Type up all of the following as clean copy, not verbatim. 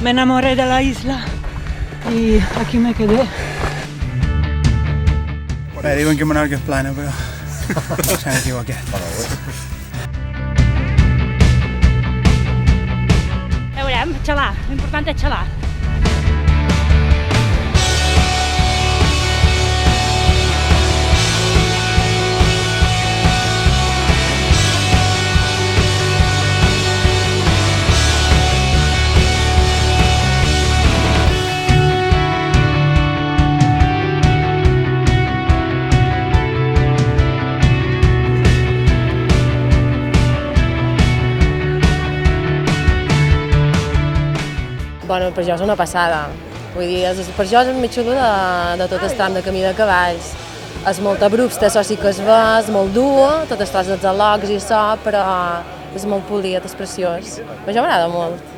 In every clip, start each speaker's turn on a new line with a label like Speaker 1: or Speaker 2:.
Speaker 1: me enamoré de la isla y aquí me quedé.
Speaker 2: Diuen que Menorca és plana, però s'han equivocat.
Speaker 3: Veurem, xalar, l'important és xalar.
Speaker 4: Bueno, per jo és una passada. Vull dir, per jo és el més xulo de tot el tram de camí de cavalls. És molt abrupt, això sí que es ve, és molt dur, tot el tros dels alocs i això, però és molt polit, és preciós. A mi m'agrada molt.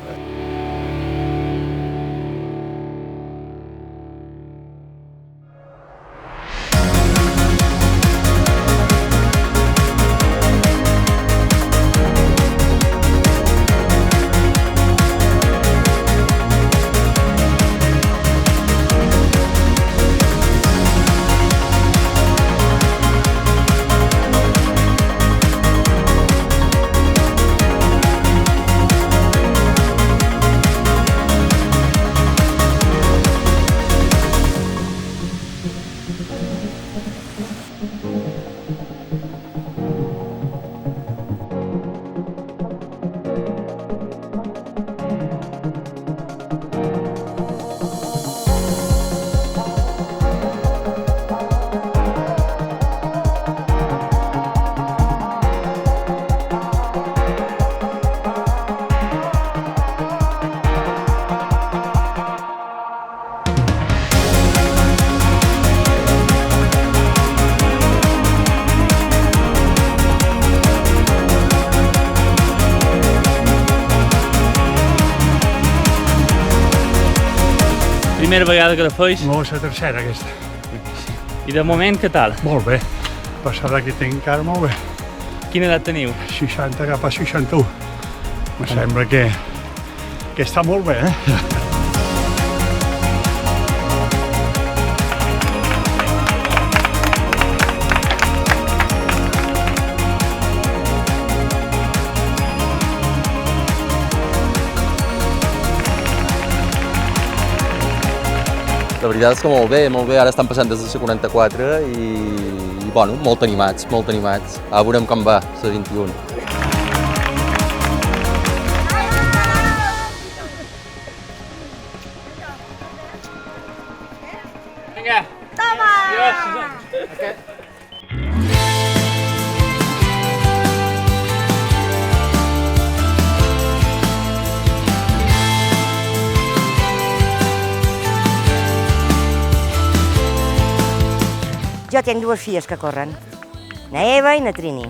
Speaker 5: Primera vegada que la feix?
Speaker 6: No, és la tercera aquesta.
Speaker 5: I de moment què tal?
Speaker 6: Molt bé. Passada que tinc encara molt bé.
Speaker 5: Quina edat teniu?
Speaker 6: 60 cap a 61. Me sembla que està molt bé, eh?
Speaker 7: La veritat és que molt bé, ara estan passant des de la 44 i bueno, molt animats. Ara veurem com va, la 21.
Speaker 5: Vinga! Toma!
Speaker 8: Jo tinc dues filles que corren, na Eva i na Trini.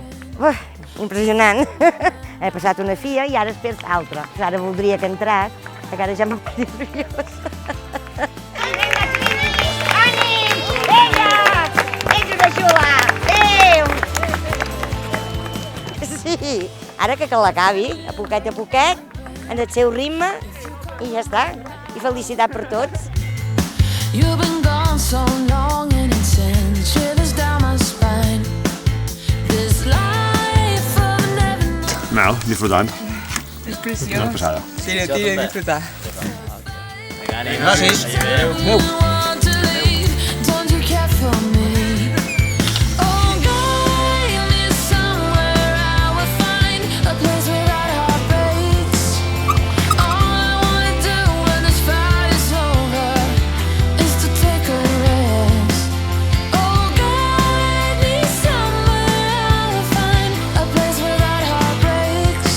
Speaker 8: Impressionant. He passat una filla i ara espero l'altra. Ara voldria que entràs, que ara ja m'ha patit nerviosa.
Speaker 3: Vinga, Trini! Ànim! Vinga! Ets una xula! Adéu!
Speaker 8: Sí, ara que l'acabi, a poquet, en el seu ritme, i ja està. I felicitat per tots.
Speaker 9: You've been gone so long and it sends shivers down my spine. This life of never.
Speaker 6: No, disfrutant.
Speaker 2: És preciós.
Speaker 6: Una passada.
Speaker 2: Sí, tira de disfrutar.
Speaker 7: Gràcies. Adéu.
Speaker 9: Want to leave, don't you care for me? Oh, guide me somewhere I will find a place without heartbreaks. All I wanna do when this fight is over is to take a rest. Oh, guide me somewhere I will find a place without heartbreaks.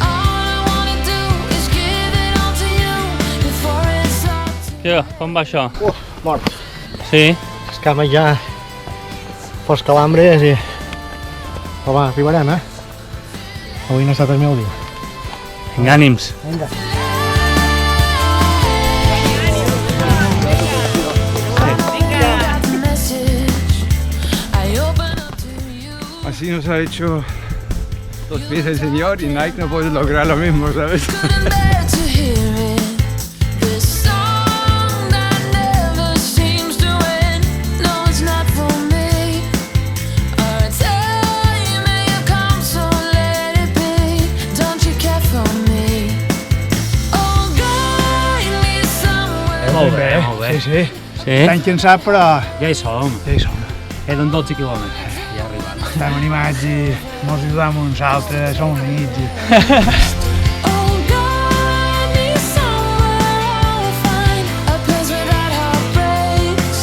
Speaker 9: All I wanna do is give it all to you before it's all too
Speaker 5: Què, com va això?
Speaker 10: Mort.
Speaker 5: Sí?
Speaker 10: Les cames ja fos calambres i... Però va, arribarem, eh? Avui no ha estat el meu dia.
Speaker 5: Vinga, ànims.
Speaker 10: Vinga.
Speaker 2: Así nos ha hecho 2 pies el señor y Nike no puede lograr lo mismo, ¿sabes?
Speaker 9: couldn't bear to hear it.
Speaker 10: Sí.
Speaker 5: Sí?
Speaker 10: Està incansat, però
Speaker 5: Ja hi som.
Speaker 10: ja hi som.
Speaker 5: Queden 12 quilòmetres. Ja arribem.
Speaker 10: Estem animats i mos ajudem uns altres, som units.
Speaker 9: Oh, guide me somewhere I will find a place without heartbreaks.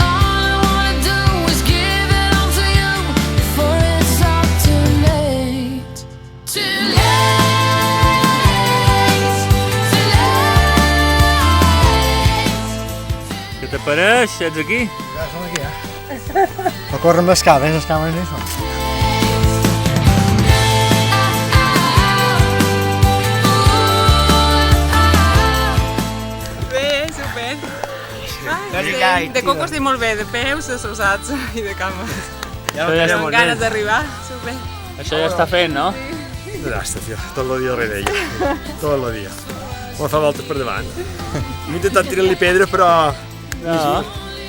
Speaker 9: All I wanna do is give it all to you before it's all too late. Too late. Too late.
Speaker 5: Què te pareix? Ets aquí?
Speaker 10: Ja som aquí, però corren les cames no hi són.
Speaker 11: Bé, super. De coco estic molt bé, de peus, de sossats i de cames. Amb ganes d'arribar, super.
Speaker 5: Això ja està fent, no?
Speaker 6: Un desastre, tio. Tot el dia darrere ella. Tot el dia. Me fa voltes per davant. Hem intentat tirar-li pedres, però...
Speaker 5: No.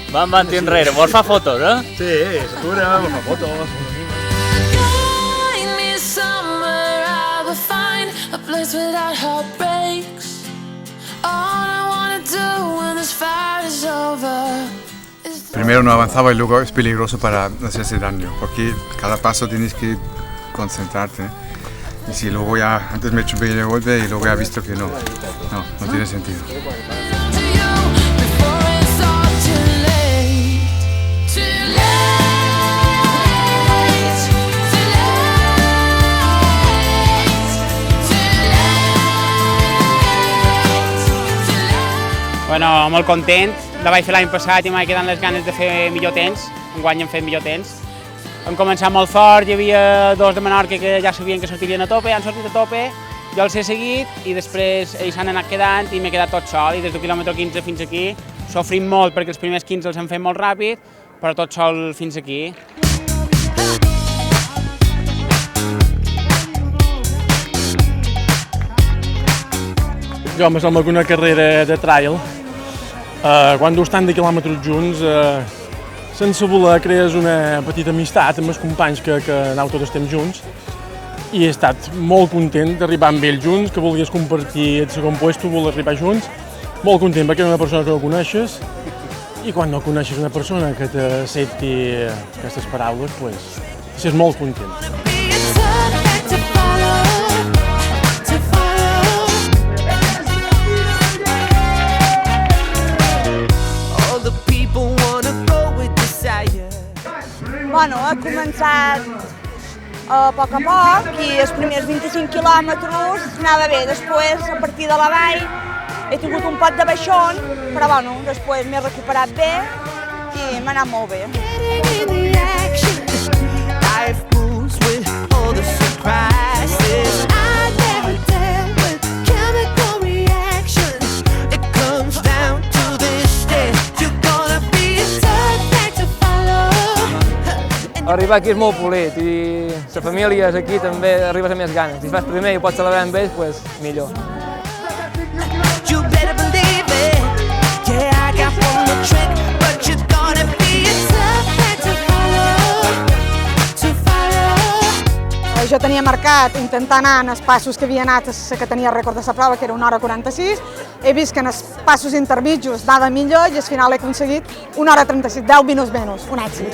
Speaker 5: Van tir enrere. Vols fa fotos, eh?
Speaker 6: Sí, s'atura, me fa fotos.
Speaker 9: Guide me somewhere I will find a place without heartbreaks. All I wanna do when this fight is over.
Speaker 2: Primero no avanzaba y luego es peligroso para hacerse daño, porque cada paso tienes que concentrarte. Y si luego ya, antes me chupé de golpe y luego ya he visto que no tiene sentido.
Speaker 12: Bueno, molt content, la vaig fer l'any passat i m'ha quedat les ganes de fer millor temps, enguany hem fet millor temps. Hem començat molt fort, hi havia dos de Menorca que ja sabien que sortirien a tope, han sortit a tope, jo els he seguit i després ells s'han anat quedant i m'he quedat tot sol i des del quilòmetre 15 fins aquí sofrim molt perquè els primers 15 els hem fet molt ràpid, però tot sol fins aquí.
Speaker 13: Jo me sembla que una carrera de trail, quan dus tant de quilòmetres junts, sense voler crees una petita amistat amb els companys que aneu tot el temps junts i he estat molt content d'arribar amb ells junts, que volies compartir el segon puesto, voler arribar junts, molt content perquè era una persona que no coneixes i quan no coneixes una persona que t'accepti aquestes paraules, doncs, és molt content.
Speaker 14: Bueno, ha començat a poc i els primers 25 quilòmetres anava bé. Després, a partir de la vall, he tingut un pot de baixón, però bueno, després m'he recuperat bé i m'ha anat molt bé.
Speaker 15: Arribar aquí és molt polit i la família és aquí també arribes amb més ganes. Si fas primer i pots celebrar amb ells, doncs millor.
Speaker 14: Jo tenia marcat intentar anar en els passos que havia anat la que tenia rècord de la prova, que era 1h46. He vist que en els passos intermitjos anava millor i al final he aconseguit 1h36, 10 minuts menys, un èxit.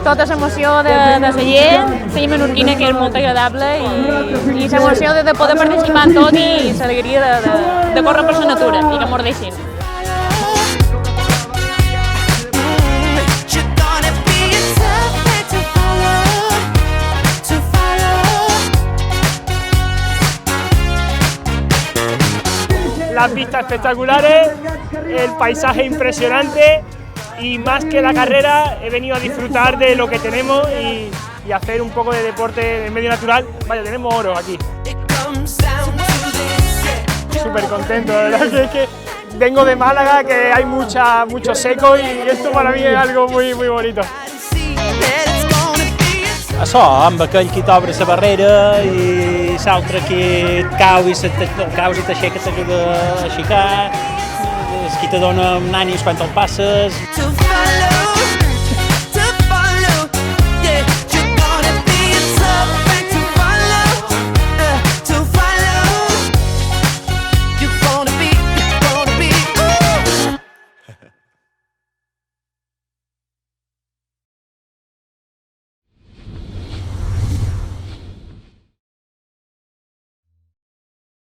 Speaker 3: Tota l'emoció de la gent, la menorquina, que és molt agradable, i l'emoció de poder participar en tot i l'alegria de córrer per la natura i que mos deixin.
Speaker 16: Las vistas espectaculares, el paisaje impresionante. Y más que la carrera, he venido a disfrutar de lo que tenemos y hacer un poco de deporte en medio natural. Vaya, tenemos oro aquí. súper contento, la verdad que vengo de Málaga, que hay mucho seco y esto para mí es algo muy bonito.
Speaker 17: Açò, amb aquell qui t'obre la barrera i l'altre qui et cau i t'aixeca, t'ajuda a aixecar, qui te dona nanis quan te'l passes.